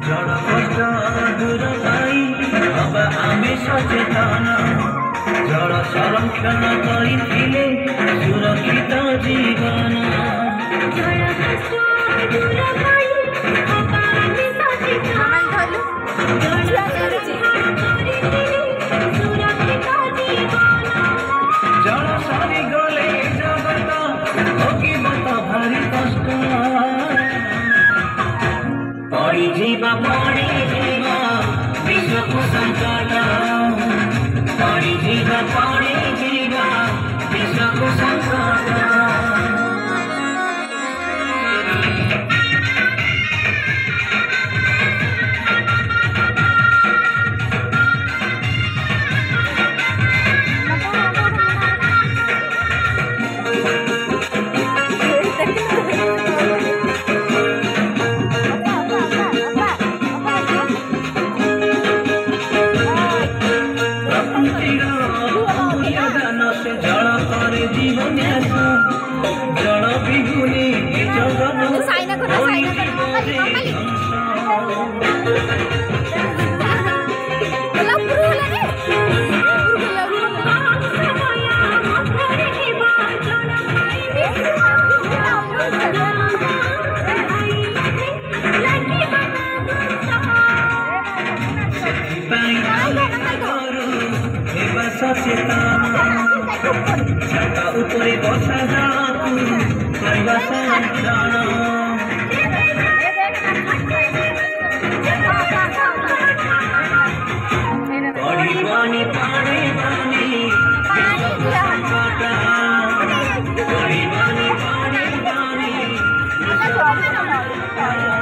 जड़ कष्ट दूर पाई हवा आमे सचेतन जड़ संरक्षण करिथिले सुरक्षित जीवन जड़ कष्ट दूर पाई हवा आमे सचेतन जड़ संरक्षण करिथिले सुरक्षित जीवन जड़ सरी गले जगत भोगिबत भारी कष्ट पड़ी जीवा विश्व को संकट पड़ी जीवा विश्व को संकट जल करे जीवन जल बिहुनी छाता उपरे बसा जातु करवा संरक्षण पड़ी पानी पानी पानी विश्व को संकट पड़ी पानी पानी पानी विश्व को संकट